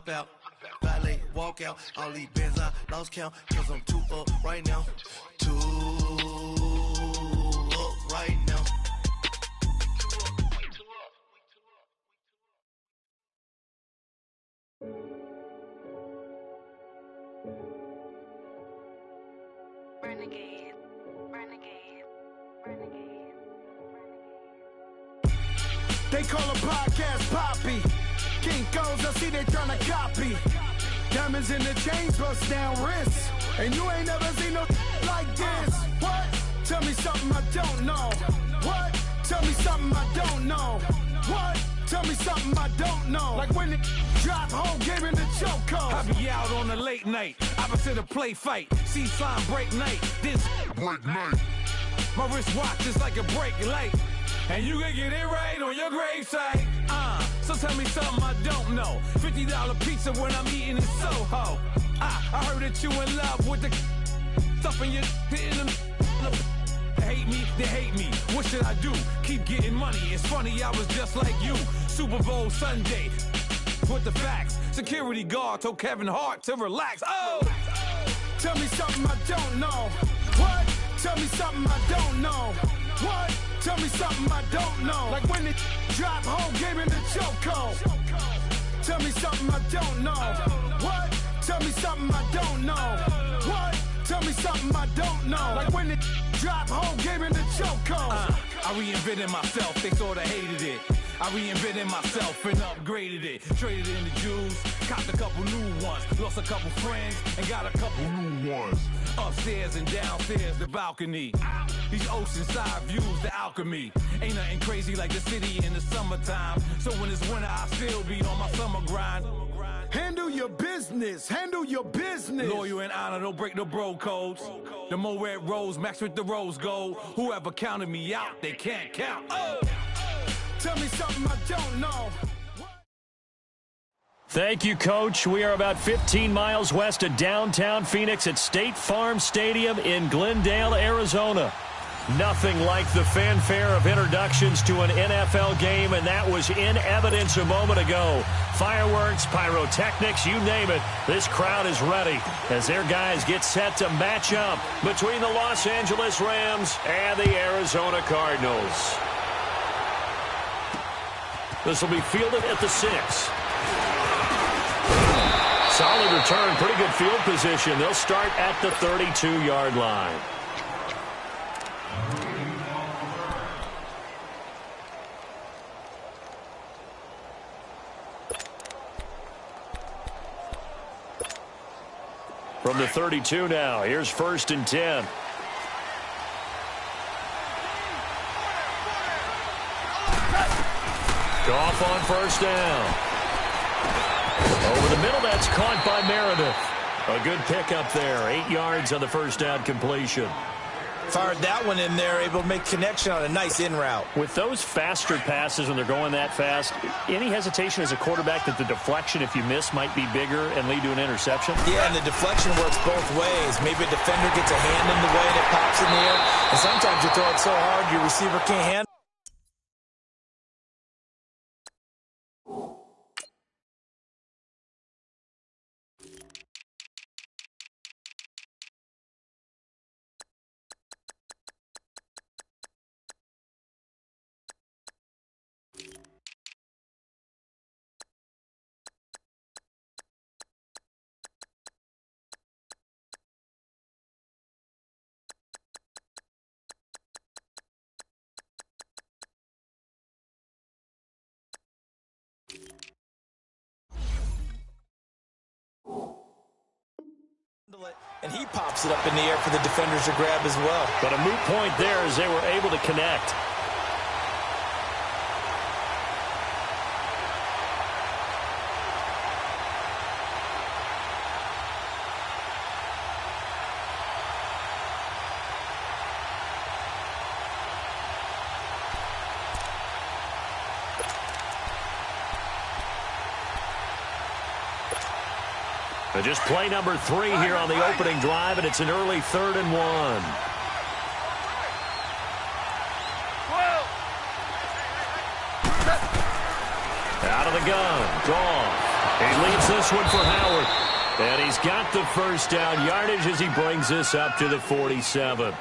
hop out, valet, walk out. All these bands I lost count, cause I'm too up right now. Too up right now. Renegade, renegade, renegade, renegade. They call a podcast Poppy. Kinkos, I see they tryna copy. Diamonds in the chains, bust down wrists. And you ain't never seen no like this. What? Tell me something I don't know. What? Tell me something I don't know. What? Tell me something I don't know. Like when it drop home, game in the chokehold. I be out on a late night, opposite a play fight. See sign break night, this break night. My wristwatch is like a brake light. And you can get it right on your gravesite. So tell me something I don't know. $50 pizza when I'm eating in Soho. I heard that you in love with the stuff in your hitting them. They hate me, they hate me. What should I do? Keep getting money. It's funny, I was just like you. Super Bowl Sunday with the facts. Security guard told Kevin Hart to relax. Oh! Tell me something I don't know. What? Tell me something I don't know. What? Tell me something I don't know. Like when it drop home, game in the chokehold. Tell me something I don't know. What? Tell me something I don't know. What? Tell me something I don't know. Like when it drop home, game in the chokehold. I reinvented myself, they sorta hated it. I reinvented myself and upgraded it. Traded in the Jews, copped a couple new ones. Lost a couple friends and got a couple new ones. Upstairs and downstairs, the balcony. These oceanside views, the alchemy. Ain't nothing crazy like the city in the summertime. So when it's winter, I still be on my summer grind. Handle your business, handle your business. Loyal and honor, don't break no bro codes. The more red rose, max with the rose gold. Whoever counted me out, they can't count. Oh! Tell me something I don't know. Thank you, Coach. We are about 15 miles west of downtown Phoenix at State Farm Stadium in Glendale, Arizona. Nothing like the fanfare of introductions to an NFL game, and that was in evidence a moment ago. Fireworks, pyrotechnics, you name it. This crowd is ready as their guys get set to match up between the Los Angeles Rams and the Arizona Cardinals. This will be fielded at the 6. Solid return, pretty good field position. They'll start at the 32-yard line. From the 32 now, here's 1st and 10. Goff on 1st down. Over the middle, that's caught by Meredith. A good pickup there, 8 yards on the 1st down completion. Fired that one in there, able to make connection on a nice in route. With those faster passes when they're going that fast, any hesitation as a quarterback that the deflection, if you miss, might be bigger and lead to an interception? Yeah, and the deflection works both ways. Maybe a defender gets a hand in the way and it pops in the air. And sometimes you throw it so hard your receiver can't handle it. And he pops it up in the air for the defenders to grab as well. But a moot point there as they were able to connect. Just play number 3 here on the opening drive, and it's an early 3rd and 1. Out of the gun, Goff. He leaves this one for Howard. And he's got the first down yardage as he brings this up to the 47.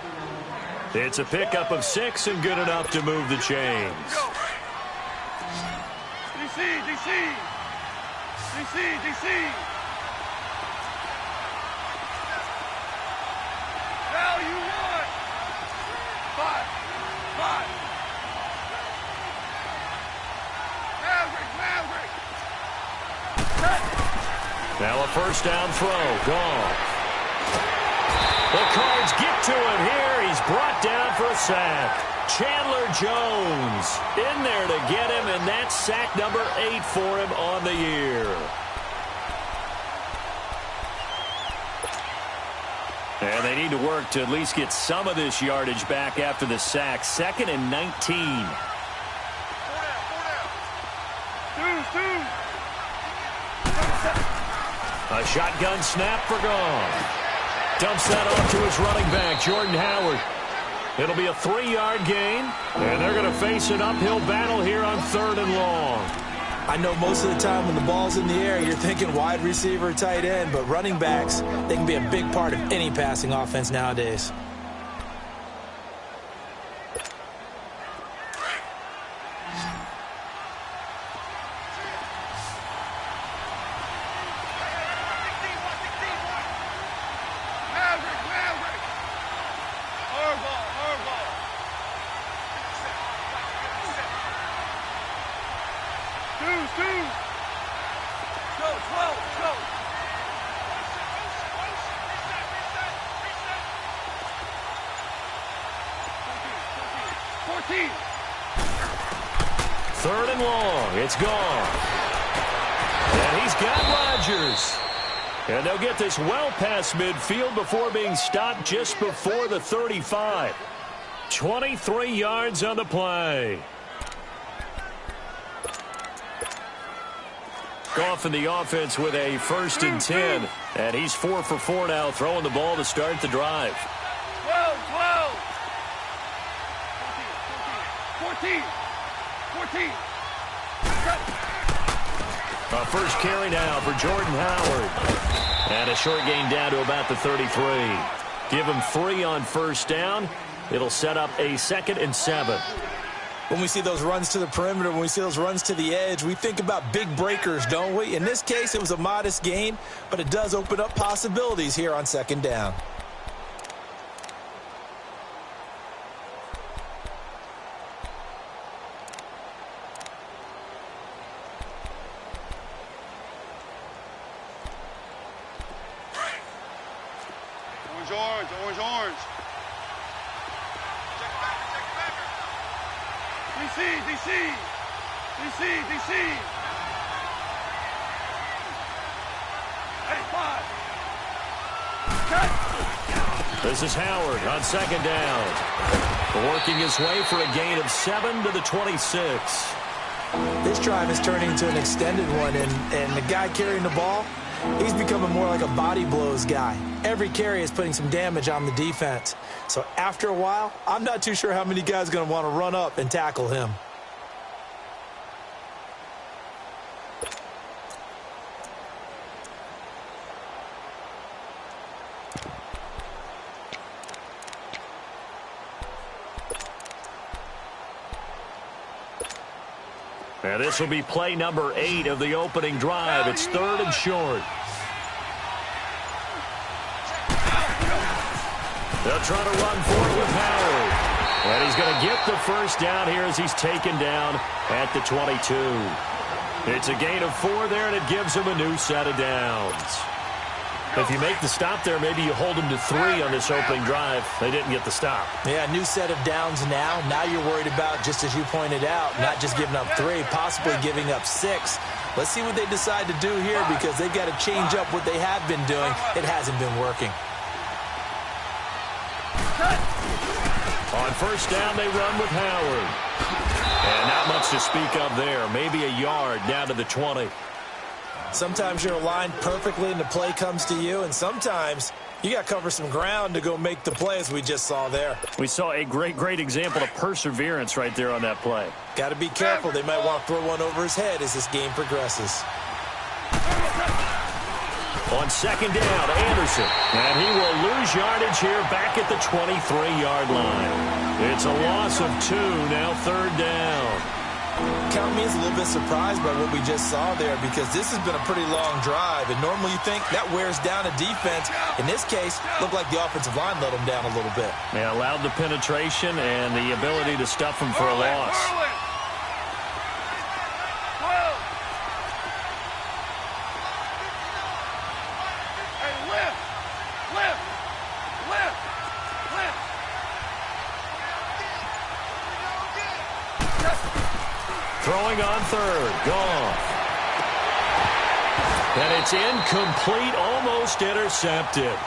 It's a pickup of 6 and good enough to move the chains. DC. Now you want. 5. Maverick. Now a first down throw. Gone. The Cards get to it here. He's brought down for a sack. Chandler Jones in there to get him, and that's sack number 8 for him on the year. And they need to work to at least get some of this yardage back after the sack. 2nd and 19. 4 down. A shotgun snap for Gone. Dumps that off to his running back, Jordan Howard. It'll be a 3-yard gain, and they're going to face an uphill battle here on 3rd and long. I know most of the time when the ball's in the air, you're thinking wide receiver, tight end, but running backs, they can be a big part of any passing offense nowadays. Third and long. It's gone. And he's got Rodgers. And they'll get this well past midfield before being stopped just before the 35. 23 yards on the play. Goff in the offense with a 1st and 10. And he's 4 for 4 now, throwing the ball to start the drive. 14. A first carry now for Jordan Howard. And a short gain down to about the 33. Give him 3 on first down. It'll set up a 2nd and 7. When we see those runs to the perimeter, when we see those runs to the edge, we think about big breakers, don't we? In this case, it was a modest gain, but it does open up possibilities here on 2nd down. Orange. DC. Hey, 5. This is Howard on 2nd down. Working his way for a gain of 7 to the 26. This drive is turning into an extended one, and the guy carrying the ball, he's becoming more like a body blows guy. Every carry is putting some damage on the defense. So after a while, I'm not too sure how many guys are going to want to run up and tackle him. And this will be play number 8 of the opening drive. It's 3rd and short. They'll try to run for it with Howard. And he's going to get the first down here as he's taken down at the 22. It's a gain of 4 there, and it gives him a new set of downs. If you make the stop there, maybe you hold them to 3 on this opening drive. They didn't get the stop. Yeah, new set of downs now. Now you're worried about, just as you pointed out, not just giving up 3, possibly giving up 6. Let's see what they decide to do here, because they've got to change up what they have been doing. It hasn't been working. On first down, they run with Howard. And not much to speak of there. Maybe a yard down to the 20. Sometimes you're aligned perfectly and the play comes to you, and sometimes you got to cover some ground to go make the play, as we just saw there. We saw a great example of perseverance right there on that play. Got to be careful. They might want to throw one over his head as this game progresses. On second down, Anderson. And he will lose yardage here back at the 23-yard line. It's a loss of 2, now third down. Count me as a little bit surprised by what we just saw there, because this has been a pretty long drive, and normally you think that wears down a defense. In this case, looked like the offensive line let them down a little bit. They allowed the penetration and the ability to stuff them for a loss. Throwing on third, Goff. And it's incomplete, almost intercepted.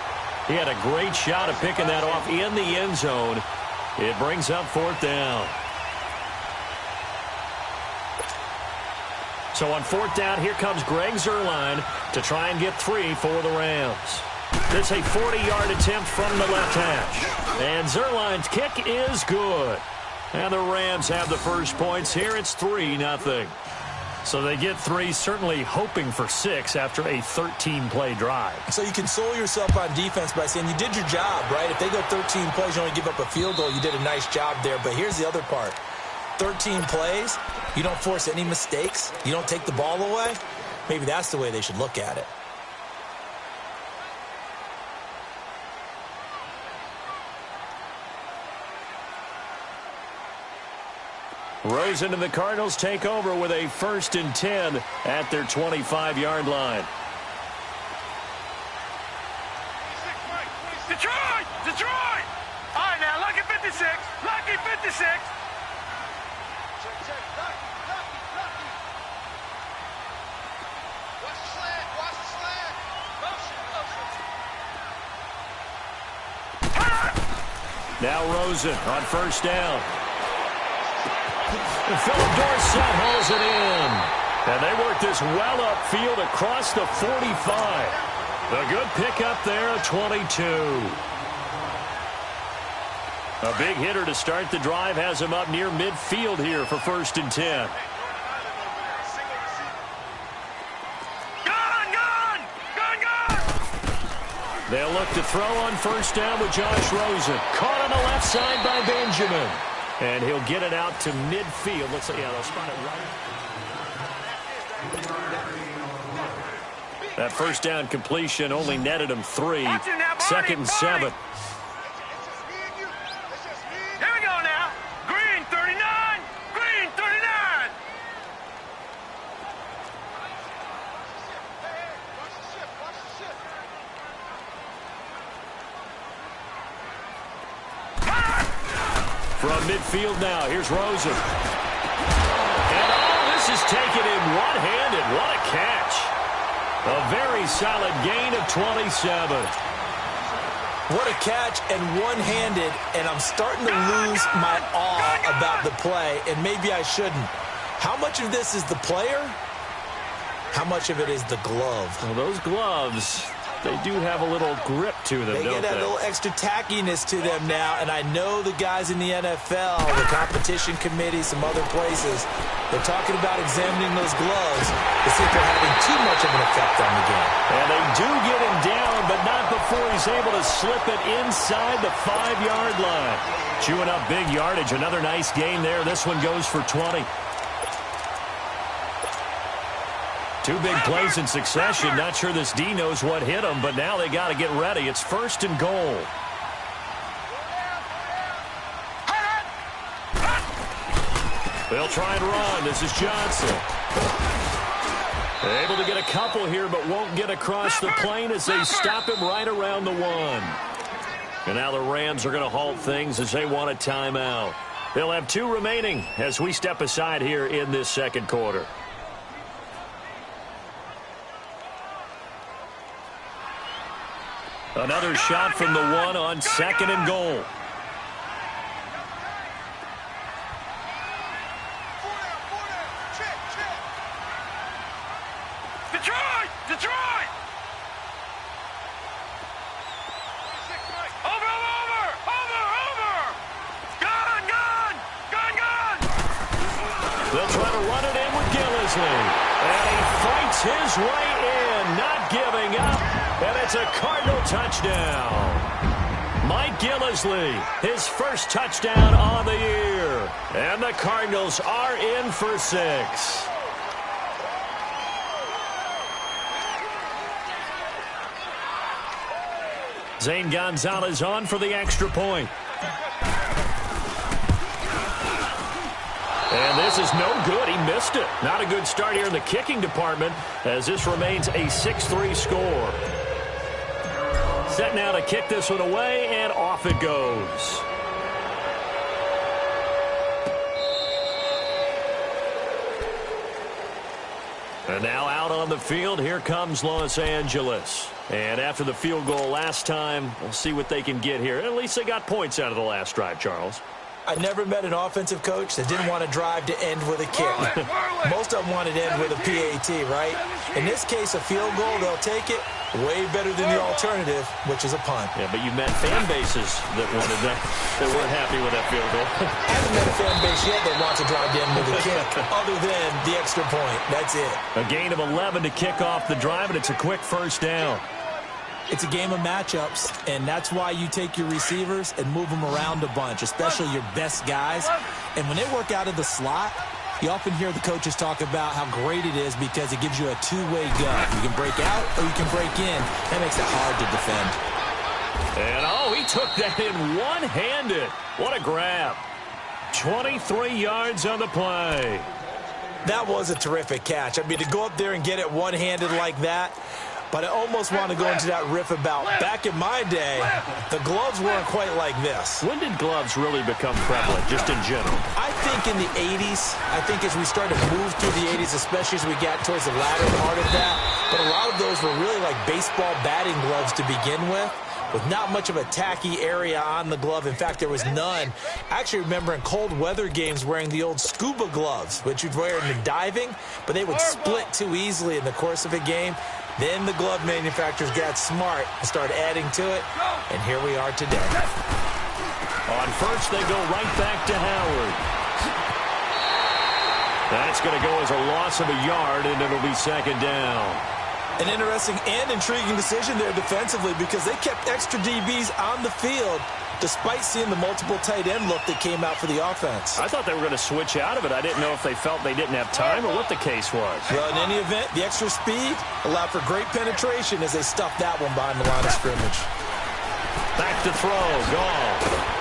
He had a great shot at picking that off in the end zone. It brings up fourth down. So on fourth down, here comes Greg Zuerlein to try and get 3 for the Rams. It's a 40-yard attempt from the left hash. And Zuerlein's kick is good. And the Rams have the first points here. It's 3-0. So they get 3, certainly hoping for 6 after a 13-play drive. So you console yourself on defense by saying you did your job, right? If they go 13 plays, you only give up a field goal, you did a nice job there. But here's the other part. 13 plays, you don't force any mistakes, you don't take the ball away. Maybe that's the way they should look at it. Rosen and the Cardinals take over with a 1st and 10 at their 25-yard line. Detroit! Detroit! All right, now, lucky 56. Lucky 56. Check. Lucky. Watch the slant. Motion. Now Rosen on first down. And Philip Dorsett hauls it in. And they work this well upfield across the 45. A good pickup there, a 22. A big hitter to start the drive has him up near midfield here for 1st and 10. Gun! They'll look to throw on first down with Josh Rosen. Caught on the left side by Benjamin. And he'll get it out to midfield. Looks like, yeah, they'll spot it right. That first down completion only netted him 3. 2nd and 7. Here we go now. Green 39. Green 39. From midfield now, here's Rosen. And this is taken in one-handed. What a catch. A very solid gain of 27. What a catch, and one-handed, and I'm starting to lose my awe about the play, and maybe I shouldn't. How much of this is the player? How much of it is the glove? Well, those gloves, they do have a little grip to them, They don't get a little extra tackiness to them now, and I know the guys in the NFL, the competition committee, some other places, they're talking about examining those gloves to see if they're having too much of an effect on the game. And they do get him down, but not before he's able to slip it inside the 5-yard line. Chewing up big yardage. Another nice gain there. This one goes for 20. 2 big plays in succession. Not sure this D knows what hit him, but now they got to get ready. It's 1st and goal. They'll try and run. This is Johnson. Able to get a couple here, but won't get across the plane as they stop him right around the 1. And now the Rams are going to halt things as they want a timeout. They'll have 2 remaining as we step aside here in this second quarter. Another shot from the 1 on 2nd and goal. Detroit! Detroit! Over! Gun! They'll try to run it in with Gillisley. And he fights his way in. and not giving up, and it's a Cardinal touchdown. Mike Gillislee, his first touchdown on the year. And the Cardinals are in for 6. Zane Gonzalez on for the extra point. And this is no good. He missed it. Not a good start here in the kicking department as this remains a 6-3 score. Set now to kick this one away, and off it goes. And now out on the field, here comes Los Angeles. And after the field goal last time, we'll see what they can get here. At least they got points out of the last drive, Charles. I never met an offensive coach that didn't want to drive to end with a kick. Most of them wanted to end with a PAT, right? In this case, a field goal, they'll take it. Way better than the alternative, which is a punt. Yeah, but you met fan bases that wanted that weren't happy with that field goal. I haven't met a fan base yet that wants to drive to end with a kick, other than the extra point. That's it. A gain of 11 to kick off the drive, and it's a quick first down. It's a game of matchups, and that's why you take your receivers and move them around a bunch, especially your best guys. And when they work out of the slot, you often hear the coaches talk about how great it is because it gives you a two-way go. You can break out or you can break in. That makes it hard to defend. And, he took that in one-handed. What a grab. 23 yards on the play. That was a terrific catch. I mean, to go up there and get it one-handed like that, but I almost want to go into that riff about back in my day, the gloves weren't quite like this. When did gloves really become prevalent, just in general? I think in the 80s. I think as we started to move through the 80s, especially as we got towards the latter part of that. But a lot of those were really like baseball batting gloves to begin with not much of a tacky area on the glove. In fact, there was none. I actually remember in cold weather games wearing the old scuba gloves, which you'd wear in the diving, but they would split too easily in the course of a game. Then the glove manufacturers got smart and started adding to it, and here we are today. On first, they go right back to Howard. That's going to go as a loss of a yard, and it'll be second down. An interesting and intriguing decision there defensively because they kept extra DBs on the field despite seeing the multiple tight end look that came out for the offense. I thought they were going to switch out of it. I didn't know if they felt they didn't have time or what the case was. Well, in any event, the extra speed allowed for great penetration as they stuffed that one behind the line of scrimmage. Back to throw. Gall.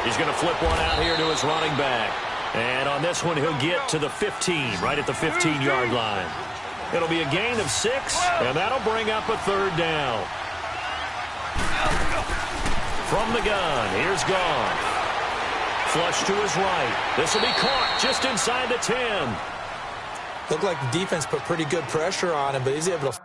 He's going to flip one out here to his running back. And on this one, he'll get to the 15, right at the 15-yard line. It'll be a gain of 6, and that'll bring up a third down. From the gun, here's Goff. Flush to his right. This will be caught just inside the 10. Looked like the defense put pretty good pressure on him, but he's able to...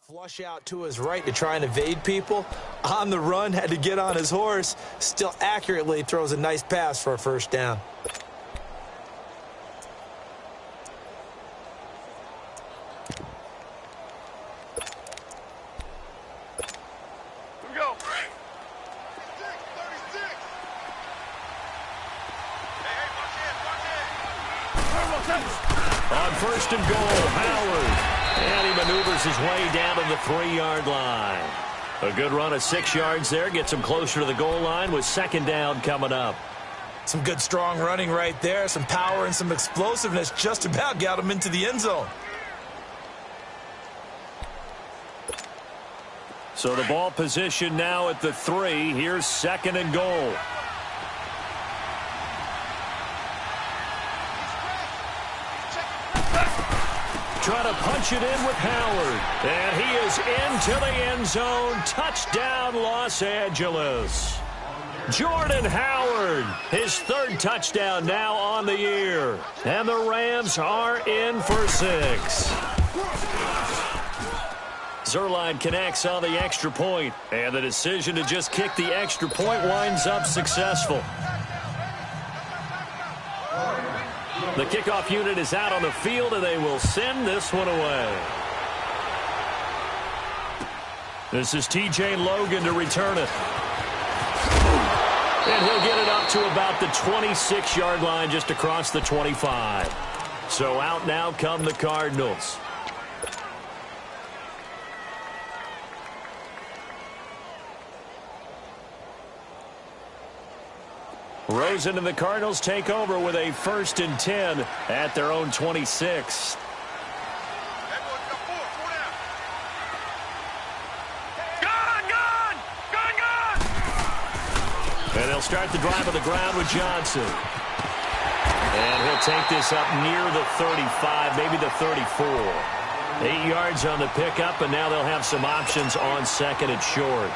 Flush out to his right to try and evade people. On the run, had to get on his horse. Still accurately throws a nice pass for a first down. Here we go. On first and goal, Howard. And he maneuvers his way down to the 3-yard line. A good run of 6 yards there. Gets him closer to the goal line with second down coming up. Some good, strong running right there. Some power and some explosiveness. Just about got him into the end zone. So the ball position now at the 3. Here's second and goal. trying to punch it in with Howard. And he is into the end zone. Touchdown, Los Angeles. Jordan Howard, his third touchdown now on the year. And the Rams are in for 6. Zerline connects on the extra point, and the decision to just kick the extra point winds up successful. The kickoff unit is out on the field, and they will send this one away. This is T.J. Logan to return it. And he'll get it up to about the 26-yard line, just across the 25. So out now come the Cardinals. Rosen and the Cardinals take over with a 1st and 10 at their own 26. And they'll start the drive on the ground with Johnson. And he'll take this up near the 35, maybe the 34. 8 yards on the pickup, and now they'll have some options on 2nd and short.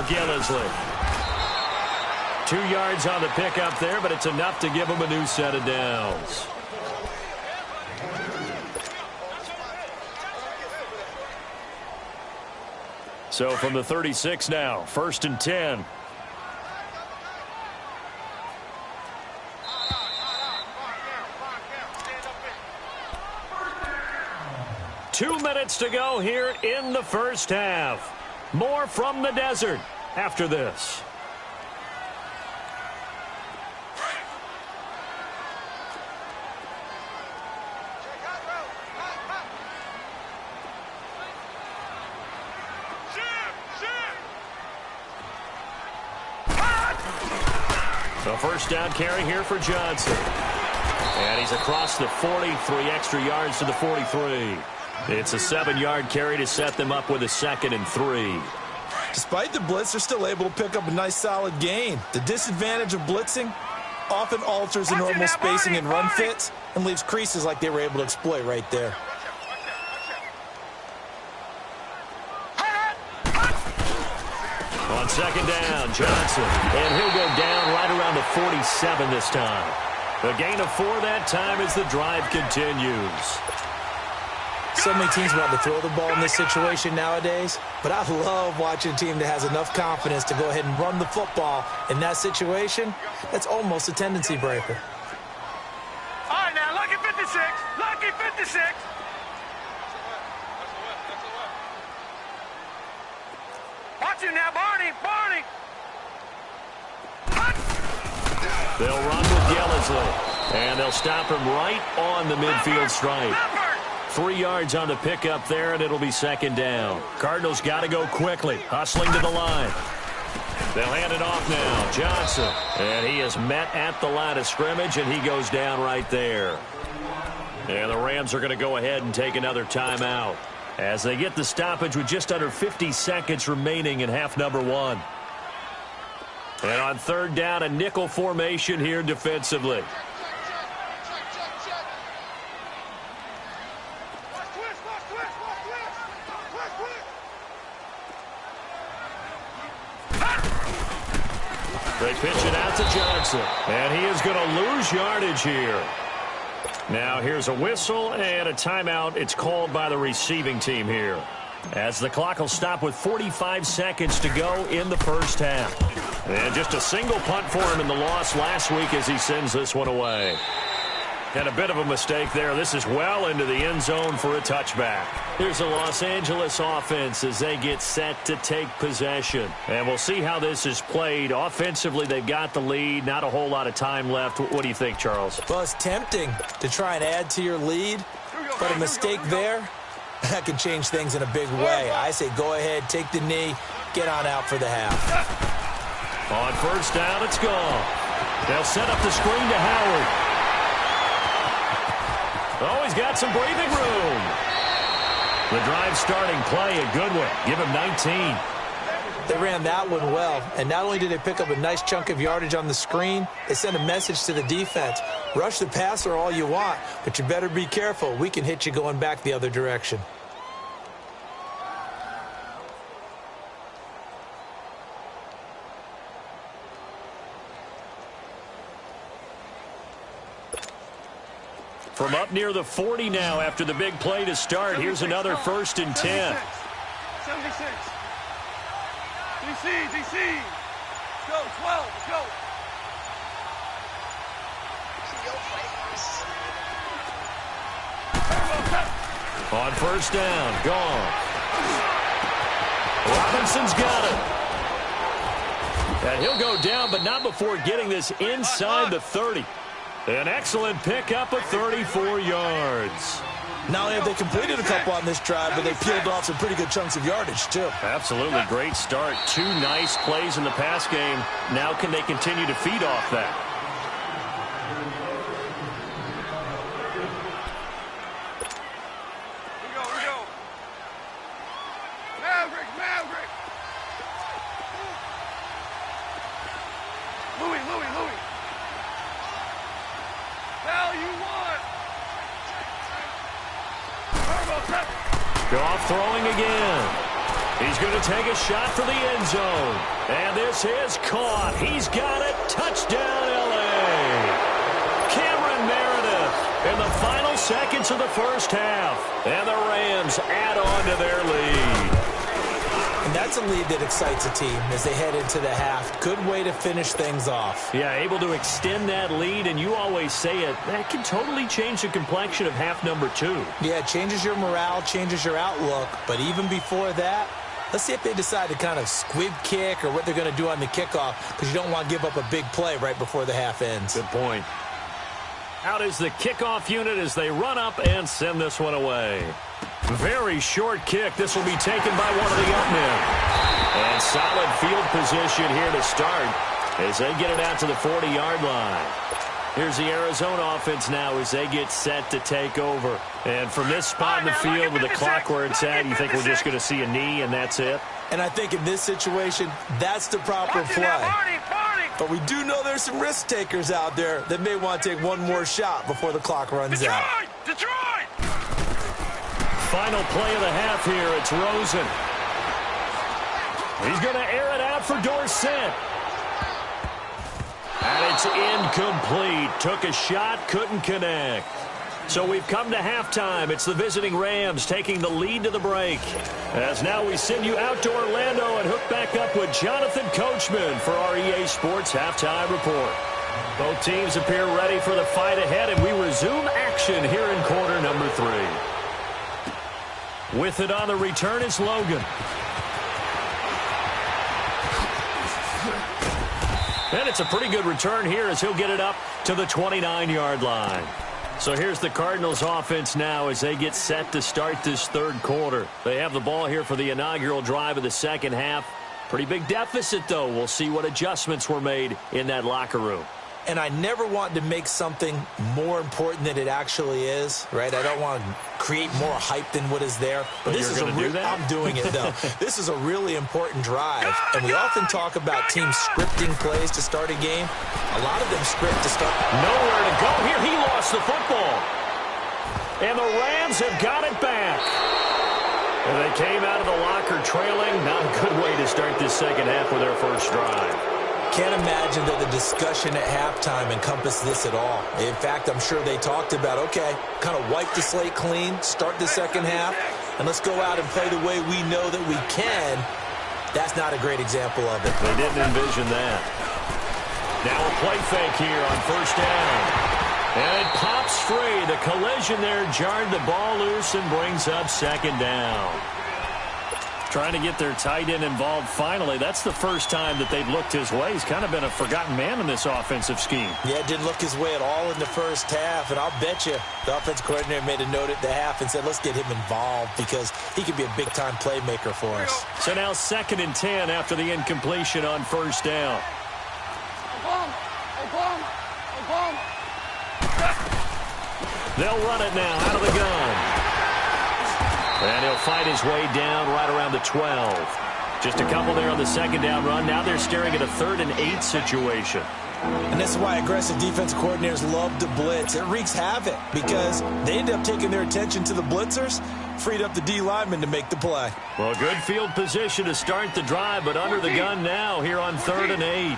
Gillisley. 2 yards on the pickup there, but it's enough to give him a new set of downs. So from the 36 now, 1st and 10. Two minutes to go here in the first half. More from the desert after this. A first down carry here for Johnson. And he's across the 40, 3 extra yards to the 43. It's a 7-yard carry to set them up with a 2nd and 3. Despite the blitz, they're still able to pick up a nice solid gain. The disadvantage of blitzing often alters the normal spacing and run fits and leaves creases like they were able to exploit right there. On 2nd down, Johnson. And he'll go down right around the 47 this time. A gain of 4 that time as the drive continues. So many teams want to throw the ball in this situation nowadays, but I love watching a team that has enough confidence to go ahead and run the football in that situation. That's almost a tendency breaker. All right, now, lucky 56. Lucky 56. Watch him now, Barney. Barney. They'll run with Gillisley, and they'll stop him right on the midfield stripe. 3 yards on the pickup there, and it'll be 2nd down. Cardinals got to go quickly, hustling to the line. They'll hand it off now. Johnson, and he is met at the line of scrimmage, and he goes down right there. And the Rams are going to go ahead and take another timeout as they get the stoppage with just under 50 seconds remaining in half number 1. And on 3rd down, a nickel formation here defensively. They pitch it out to Johnson, and he is going to lose yardage here. Now here's a whistle and a timeout. It's called by the receiving team here, as the clock will stop with 45 seconds to go in the first half. And just a single punt for him in the loss last week as he sends this one away. And a bit of a mistake there. This is well into the end zone for a touchback. Here's the Los Angeles offense as they get set to take possession. And we'll see how this is played. Offensively, they've got the lead. Not a whole lot of time left. What do you think, Charles? Well, it's tempting to try and add to your lead, But a mistake there, that can change things in a big way. I say go ahead, take the knee, get on out for the half. On first down, it's gone. They'll set up the screen to Howard. Oh, he's got some breathing room. The drive starting play, a good one. Give him 19. They ran that one well, and not only did they pick up a nice chunk of yardage on the screen, they sent a message to the defense. Rush the passer all you want, but you better be careful. We can hit you going back the other direction. From up near the 40 now after the big play to start. Here's another 1st and 10. 76. DC. Let's go, 12. Let's go. On first down, gone. Robinson's got it. And he'll go down, but not before getting this inside the 30. An excellent pickup of 34 yards. Not only have they completed a couple on this drive, but they peeled off some pretty good chunks of yardage, too. Absolutely great start. 2 nice plays in the pass game. Now can they continue to feed off that? Here we go. Maverick. Louis. Value 1. Go off throwing again. He's going to take a shot for the end zone. And this is caught. He's got it. Touchdown, L.A. Cameron Meredith in the final seconds of the first half. And the Rams add on to their lead. And that's a lead that excites a team as they head into the half. Good way to finish things off. Yeah, able to extend that lead, and you always say it, that can totally change the complexion of half number 2. Yeah, it changes your morale, changes your outlook. But even before that, let's see if they decide to kind of squib kick or what they're going to do on the kickoff, because you don't want to give up a big play right before the half ends. Good point. Out is the kickoff unit as they run up and send this one away. Very short kick. This will be taken by one of the young men. And solid field position here to start as they get it out to the 40-yard line. Here's the Arizona offense now as they get set to take over. And from this spot in the field with the clock where it's at, you think we're just going to see a knee and that's it? And I think in this situation, that's the proper play. But we do know there's some risk takers out there that may want to take one more shot before the clock runs out. Detroit! Final play of the half here. It's Rosen. He's going to air it out for Dorsett. And it's incomplete. Took a shot, couldn't connect. So we've come to halftime. It's the visiting Rams taking the lead to the break. As now we send you out to Orlando and hook back up with Jonathan Coachman for our EA Sports Halftime Report. Both teams appear ready for the fight ahead, and we resume action here in quarter number 3. With it on the return is Logan. And it's a pretty good return here as he'll get it up to the 29-yard line. So here's the Cardinals offense now as they get set to start this third quarter. They have the ball here for the inaugural drive of the second half. Pretty big deficit, though. We'll see what adjustments were made in that locker room. And I never want to make something more important than it actually is, right? I don't want to create more hype than what is there. But this is I'm doing it, though. This is a really important drive. And we often talk about teams scripting plays to start a game. A lot of them script to start. Nowhere to go here. He lost the football. And the Rams have got it back. And they came out of the locker trailing. Not a good way to start this second half with their first drive. Can't imagine that the discussion at halftime encompassed this at all. In fact, I'm sure they talked about, okay, kind of wipe the slate clean, start the second half, and let's go out and play the way we know that we can. That's not a great example of it. They didn't envision that. Now a play fake here on first down. And it pops free. The collision there jarred the ball loose and brings up second down. Trying to get their tight end involved finally. That's the first time that they've looked his way. He's kind of been a forgotten man in this offensive scheme. Yeah, it didn't look his way at all in the first half, and I'll bet you the offense coordinator made a note at the half and said, let's get him involved because he could be a big-time playmaker for us. So now 2nd and 10 after the incompletion on first down. They'll run it now out of the gun. And he'll fight his way down right around the 12. Just a couple there on the second down run. Now they're staring at a 3rd and 8 situation. And this is why aggressive defense coordinators love to blitz. It wreaks havoc because they end up taking their attention to the blitzers, freed up the D lineman to make the play. Well, good field position to start the drive, but under the gun now here on 3rd and 8.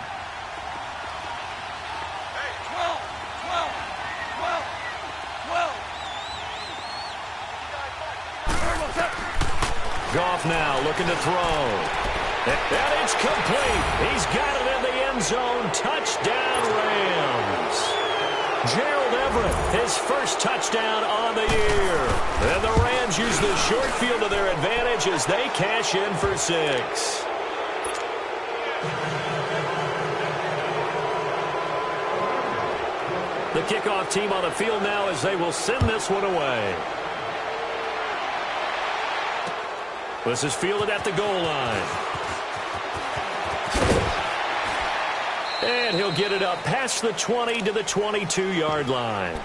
Goff now looking to throw. And it's complete. He's got it in the end zone. Touchdown, Rams. Gerald Everett, his first touchdown on the year. And the Rams use the short field to their advantage as they cash in for 6. The kickoff team on the field now as they will send this one away. This is fielded at the goal line. And he'll get it up past the 20 to the 22-yard line.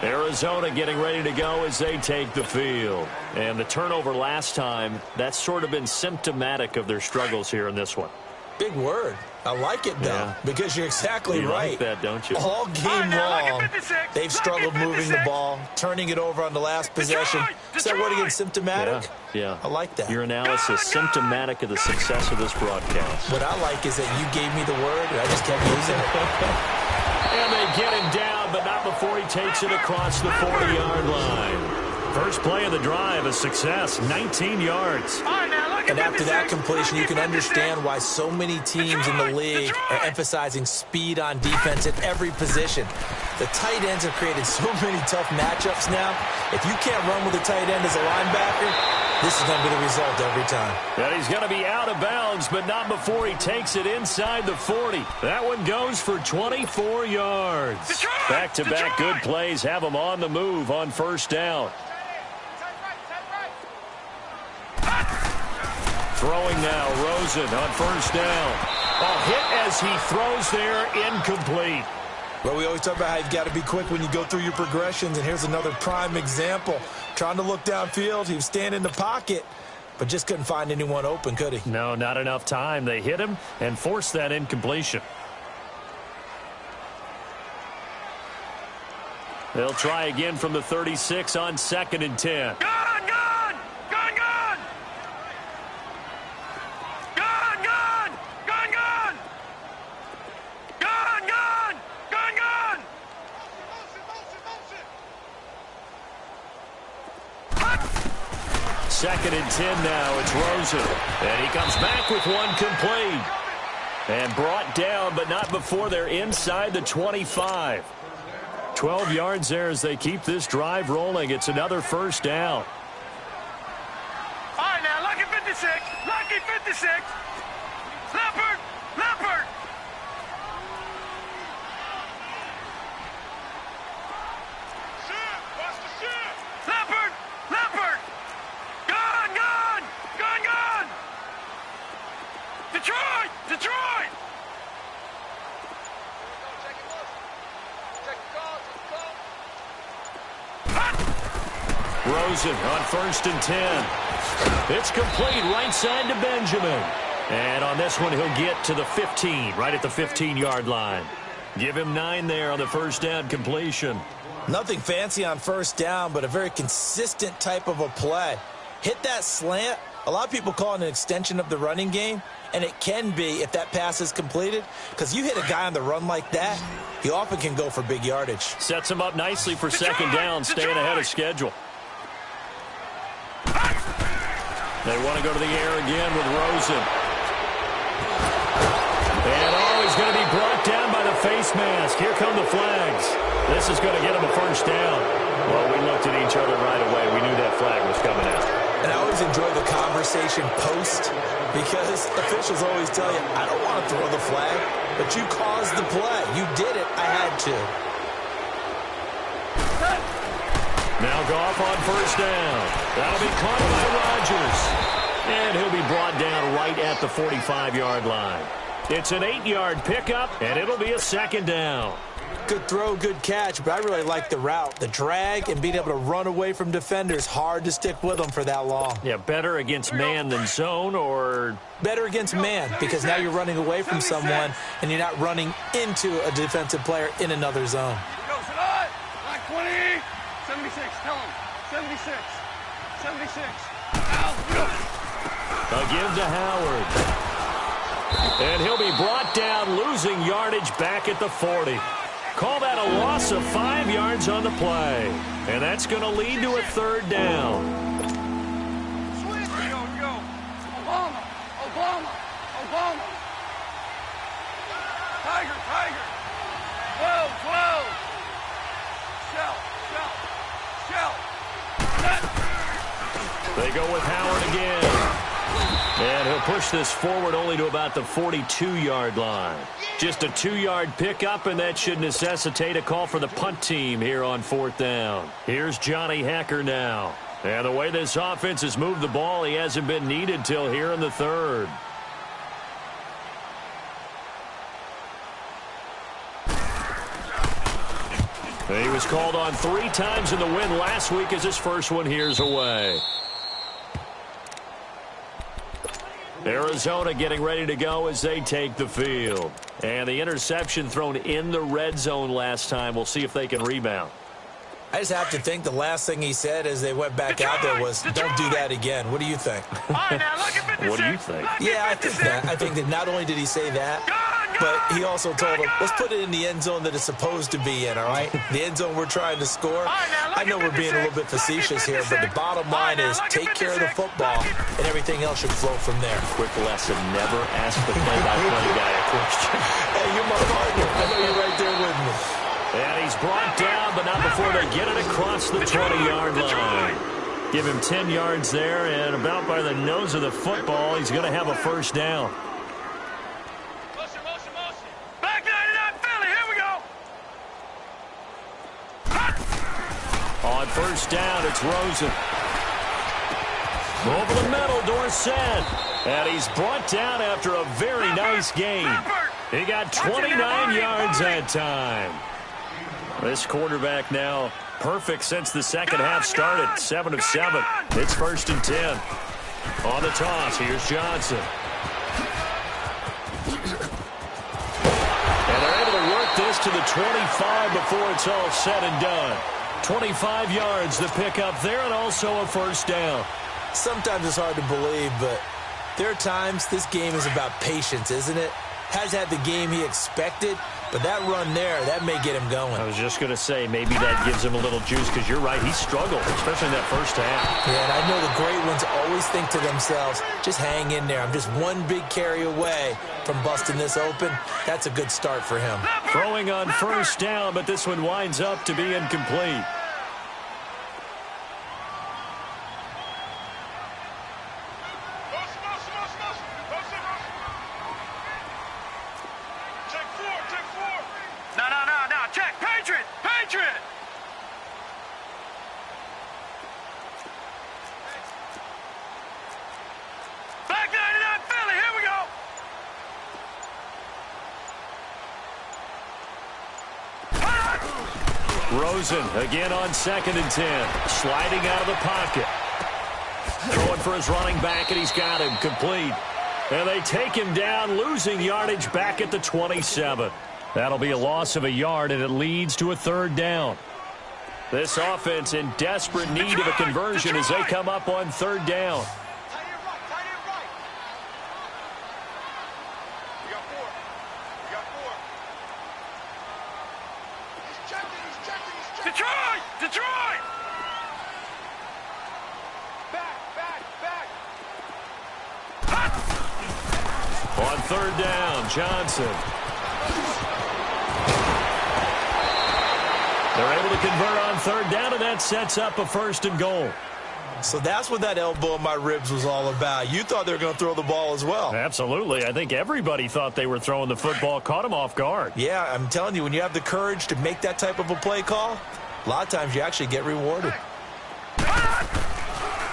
Arizona getting ready to go as they take the field. And the turnover last time, that's sort of been symptomatic of their struggles here in this one. Big word. I like it, though, because you're exactly right. You like that, don't you? All game long, they've struggled moving the ball, turning it over on the last possession. Is that word again, symptomatic? Yeah. I like that. Your analysis, symptomatic of the success of this broadcast. What I like is that you gave me the word, and I just kept using it. And they get him down, but not before he takes it across the 40-yard line. First play of the drive, a success, 19 yards. And after that completion, you can understand why so many teams in the league are emphasizing speed on defense at every position. The tight ends have created so many tough matchups now. If you can't run with a tight end as a linebacker, this is going to be the result every time. And he's going to be out of bounds, but not before he takes it inside the 40. That one goes for 24 yards. Back-to-back good plays have him on the move on first down. Throwing now, Rosen on first down. A hit as he throws there, incomplete. Well, we always talk about how you've got to be quick when you go through your progressions, and here's another prime example. Trying to look downfield, he was standing in the pocket, but just couldn't find anyone open, could he? No, not enough time. They hit him and forced that incompletion. They'll try again from the 36 on 2nd and 10. Second and 10 now. It's Rosen. And he comes back with one complete. And brought down, but not before they're inside the 25. 12 yards there as they keep this drive rolling. It's another first down. All right, now, lucky 56. Lucky 56. Leopard. Leopard. Leopard. Leopard. Gun, gun. Gun, gun. Detroit. Detroit. Rosen on 1st and 10. It's complete right side to Benjamin. And on this one, he'll get to the 15, right at the 15-yard line. Give him 9 there on the first down completion. Nothing fancy on first down, but a very consistent type of a play. Hit that slant. A lot of people call it an extension of the running game, and it can be if that pass is completed, because you hit a guy on the run like that, he often can go for big yardage. Sets him up nicely for second down, staying ahead of schedule. They want to go to the air again with Rosen. And he's going to be brought down by the face mask. Here come the flags. This is going to get him a first down. Well, we looked at each other right away. We knew that flag was coming out. And I always enjoy the conversation post because officials always tell you, I don't want to throw the flag, but you caused the play. You did it. I had to. Now Goff on first down. That'll be caught by Rodgers. And he'll be brought down right at the 45-yard line. It's an 8-yard pickup, and it'll be a second down. Good throw, good catch, but I really like the route. The drag and being able to run away from defenders, hard to stick with them for that long. Yeah, better against man than zone, or? Better against man, because now you're running away from someone and you're not running into a defensive player in another zone. Go, Sadat! Like 20! 76, tell him. 76. 76. A give to Howard. And he'll be brought down, losing yardage back at the 40. Call that a loss of 5 yards on the play. And that's going to lead to a third down. Here we go. Obama. Tiger. 12. Shell. They go with Howard again. And he'll push this forward only to about the 42-yard line. Just a 2-yard pickup, and that should necessitate a call for the punt team here on fourth down. Here's Johnny Hekker now. And the way this offense has moved the ball, he hasn't been needed till here in the third. He was called on 3 times in the win last week as his first one here's away. Arizona getting ready to go as they take the field. And the interception thrown in the red zone last time. We'll see if they can rebound. I just have to think the last thing he said as they went back out there was, don't do that again. What do you think? What do you think? Yeah, I think that. I think that not only did he say that, but he also told him, let's put it in the end zone that it's supposed to be in, all right? The end zone we're trying to score. I know we're being a little bit facetious here, but the bottom line is take care of the football, and everything else should flow from there. Quick lesson, never ask the play-by-play guy a question. Hey, you're my partner. I know you're right there with me. And he's brought down, but not before they get it across the 20-yard line. Give him 10 yards there, and about by the nose of the football, he's going to have a first down. Motion. Back 99, Philly, here we go. On first down, it's Rosen. Over the middle, Dorsett. And he's brought down after a very nice game. He got 29 yards that time. This quarterback now perfect since the second half started. 7 of 7. It's 1st and 10. On the toss, here's Johnson. And they're able to work this to the 25 before it's all said and done. 25 yards the pickup there, and also a first down. Sometimes it's hard to believe, but there are times this game is about patience, isn't it? Has had the game he expected, but that run there, that may get him going. I was just going to say, maybe that gives him a little juice, because you're right, he struggled, especially in that first half. Yeah, and I know the great ones always think to themselves, just hang in there. I'm just one big carry away from busting this open. That's a good start for him. Throwing on first down, but this one winds up to be incomplete. Rosen again on 2nd and 10. Sliding out of the pocket. Throwing for his running back, and he's got him complete. And they take him down, losing yardage back at the 27. That'll be a loss of a yard, and it leads to a third down. This offense in desperate need of a conversion as they come up on third down. Detroit! Back! On third down, Johnson. They're able to convert on third down, and that sets up a 1st and goal. So that's what that elbow in my ribs was all about. You thought they were going to throw the ball as well. Absolutely. I think everybody thought they were throwing the football, caught him off guard. Yeah, I'm telling you, when you have the courage to make that type of a play call, a lot of times you actually get rewarded.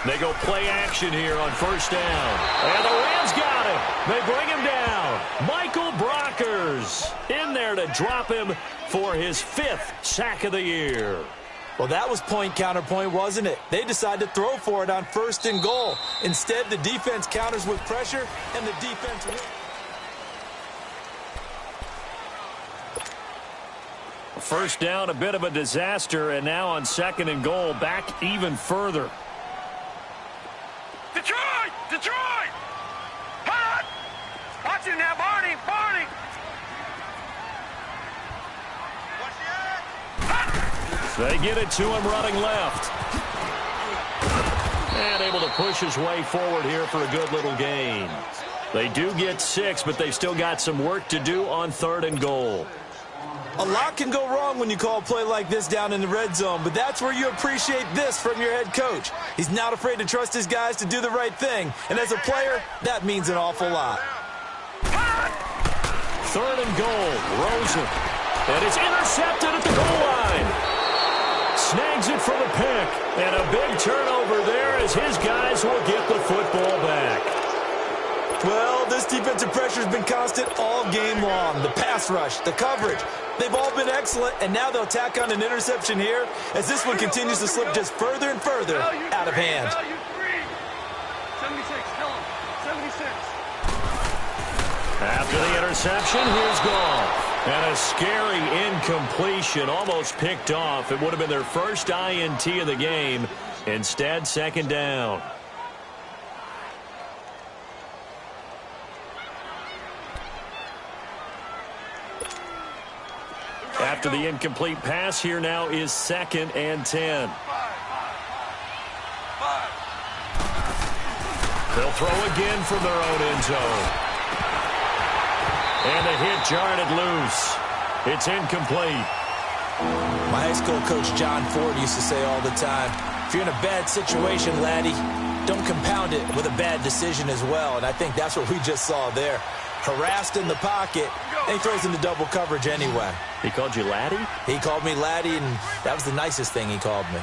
They go play action here on first down. And the Rams got him. They bring him down. Michael Brockers in there to drop him for his 5th sack of the year. Well, that was point counterpoint, wasn't it? They decided to throw for it on 1st and goal. Instead, the defense counters with pressure, and the defense wins. First down, a bit of a disaster, and now on 2nd and goal, back even further. Detroit! Detroit! Hot! Watch it now, Barney! Barney! They get it to him running left. And able to push his way forward here for a good little gain. They do get 6, but they've still got some work to do on 3rd and goal. A lot can go wrong when you call a play like this down in the red zone, but that's where you appreciate this from your head coach. He's not afraid to trust his guys to do the right thing, and as a player, that means an awful lot. 3rd and goal, Rosen. And it's intercepted at the goal line. Snags it for the pick, and a big turnover there as his guys will get the football back. Well, this defensive pressure has been constant all game long. The pass rush, the coverage, they've all been excellent, and now they'll tack on an interception here as this one continues to slip just further and further out of hand. 76, tell him. 76. After the interception, here's Goff. And a scary incompletion, almost picked off. It would have been their first INT of the game. Instead, 2nd down. After the incomplete pass, here now is 2nd and 10. They'll throw again from their own end zone. And the hit jarred it loose. It's incomplete. My high school coach John Ford used to say all the time, if you're in a bad situation, laddie, don't compound it with a bad decision as well. And I think that's what we just saw there. Harassed in the pocket, and he throws into double coverage anyway. He called you laddie? He called me laddie, and that was the nicest thing he called me.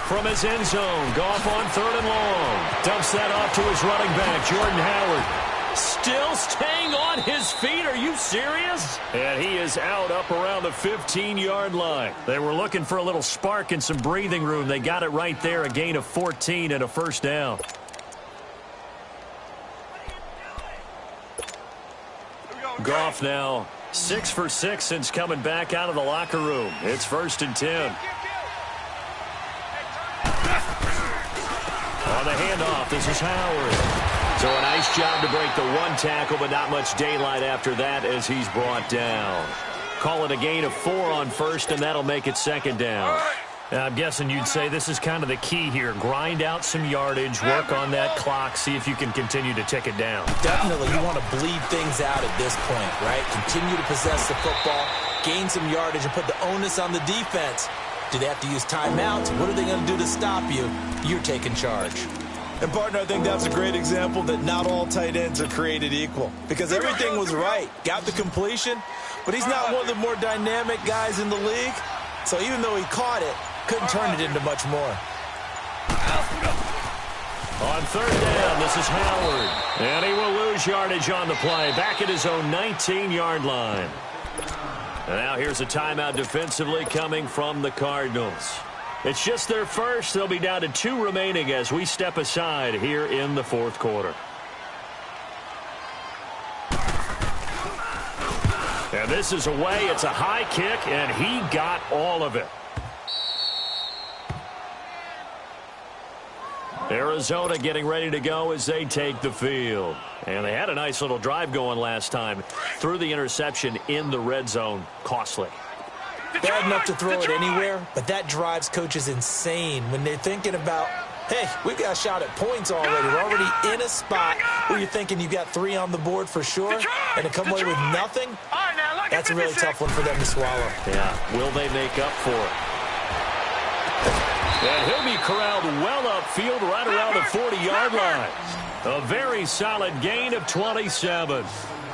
From his end zone, Goff on 3rd and long. Dumps that off to his running back, Jordan Howard. Still staying on his feet. Are you serious? And he is out up around the 15-yard line. They were looking for a little spark and some breathing room. They got it right there, a gain of 14 and a 1st down. Goff now 6 for 6 since coming back out of the locker room. It's 1st and 10. On the handoff, this is Howard. So a nice job to break the 1 tackle, but not much daylight after that as he's brought down. Call it a gain of 4 on 1st, and that'll make it 2nd down. I'm guessing you'd say this is kind of the key here. Grind out some yardage, work on that clock, see if you can continue to tick it down. Definitely, you want to bleed things out at this point, right? Continue to possess the football, gain some yardage, and put the onus on the defense. Do they have to use timeouts? What are they going to do to stop you? You're taking charge. And, partner, I think that's a great example that not all tight ends are created equal. Because everything was right. Got the completion, but he's not one of the more dynamic guys in the league. So even though he caught it, couldn't turn it into much more. On 3rd down, this is Howard. And he will lose yardage on the play. Back at his own 19-yard line. And now here's a timeout defensively coming from the Cardinals. It's just their first. They'll be down to 2 remaining as we step aside here in the 4th quarter. And this is away. It's a high kick, and he got all of it. Arizona getting ready to go as they take the field. And they had a nice little drive going last time. Threw the interception in the red zone. Costly. Bad enough to throw it anywhere, but that drives coaches insane when they're thinking about, hey, we've got a shot at points already. We're already in a spot where you're thinking you've got 3 on the board for sure, and to come away with nothing, that's a really tough one for them to swallow. Yeah, will they make up for it? And he'll be corralled well upfield right around the 40-yard line. A very solid gain of 27.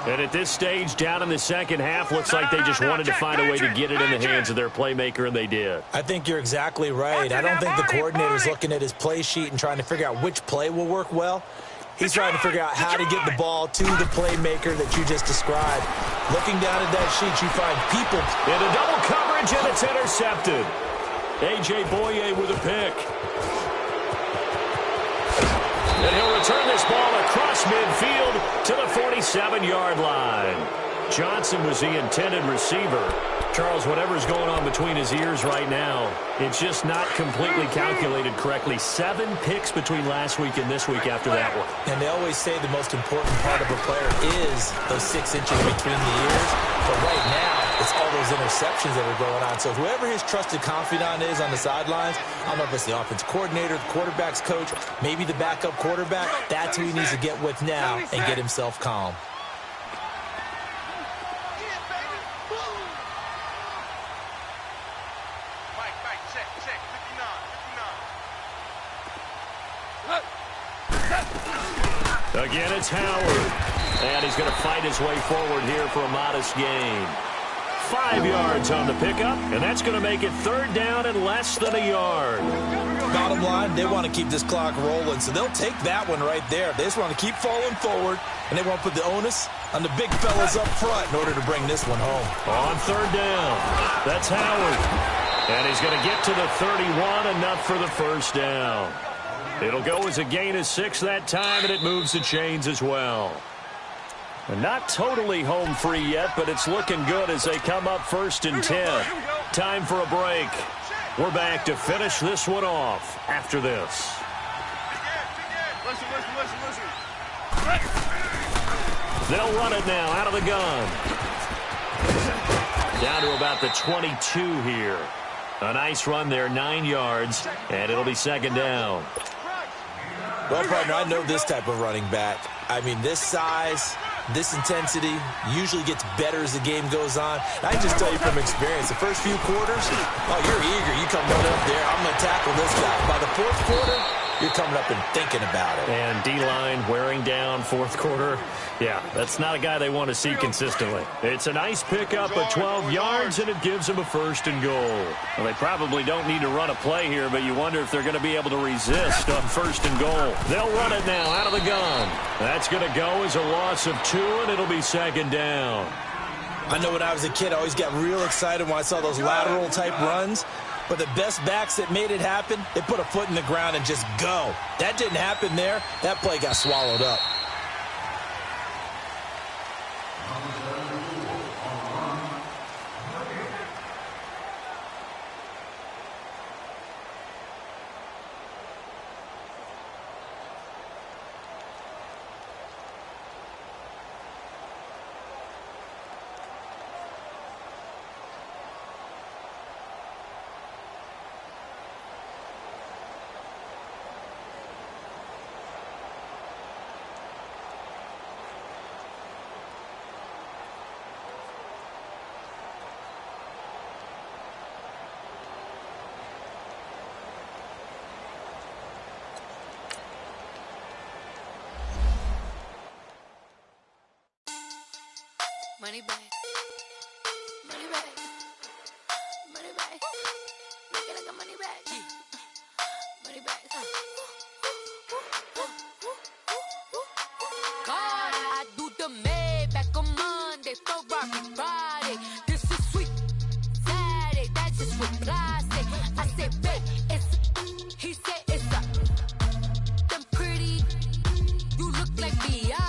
And at this stage, down in the second half, looks like they just wanted to find a way to get it in the hands of their playmaker, and they did. I think you're exactly right. I don't think the coordinator's looking at his play sheet and trying to figure out which play will work well. He's trying to figure out how to get the ball to the playmaker that you just described. Looking down at that sheet, you find people. Into double coverage, and it's intercepted. A.J. Boye with a pick. And he'll return this ball across midfield to the 47-yard line. Johnson was the intended receiver. Charles, whatever's going on between his ears right now, it's just not completely calculated correctly. 7 picks between last week and this week after that one. And they always say the most important part of a player is those 6 inches between the ears. But right now, it's all those interceptions that are going on. So whoever his trusted confidant is on the sidelines, I don't know if it's the offense coordinator, the quarterback's coach, maybe the backup quarterback, that's who he needs to get with now and get himself calm. Again, it's Howard. And he's going to fight his way forward here for a modest gain. 5 yards on the pickup, and that's going to make it 3rd down and less than a yard. Bottom line, they want to keep this clock rolling, so they'll take that one right there. They just want to keep falling forward, and they want to put the onus on the big fellas up front in order to bring this one home. On 3rd down, that's Howard. And he's going to get to the 31, enough for the 1st down. It'll go as a gain of 6 that time, and it moves the chains as well. And not totally home free yet, but it's looking good as they come up 1st and 10. Time for a break. We're back to finish this one off after this. They'll run it now out of the gun. Down to about the 22 here. A nice run there, 9 yards, and it'll be 2nd down. Well, partner, I know this type of running back. I mean, this size, this intensity usually gets better as the game goes on. And I just tell you from experience, the first few quarters, oh, you're eager. You come right up there. I'm going to tackle this guy. By the 4th quarter, you're coming up and thinking about it. And D-line wearing down 4th quarter. Yeah, that's not a guy they want to see consistently. It's a nice pickup of 12 yards, and it gives them a 1st and goal. Well, they probably don't need to run a play here, but you wonder if they're going to be able to resist on 1st and goal. They'll run it now out of the gun. That's going to go as a loss of 2, and it'll be 2nd down. I know when I was a kid, I always got real excited when I saw those lateral-type runs. But the best backs that made it happen, they put a foot in the ground and just go. That didn't happen there. That play got swallowed up. Money back. Money back. Money back. Make it like a money back. Money back. God, I do the Maybach on Monday, Ferrari Friday. This is sweet Saturday. That's just with plastic. I said, babe, it's. He said it's a. Them pretty. You look like Beyonce.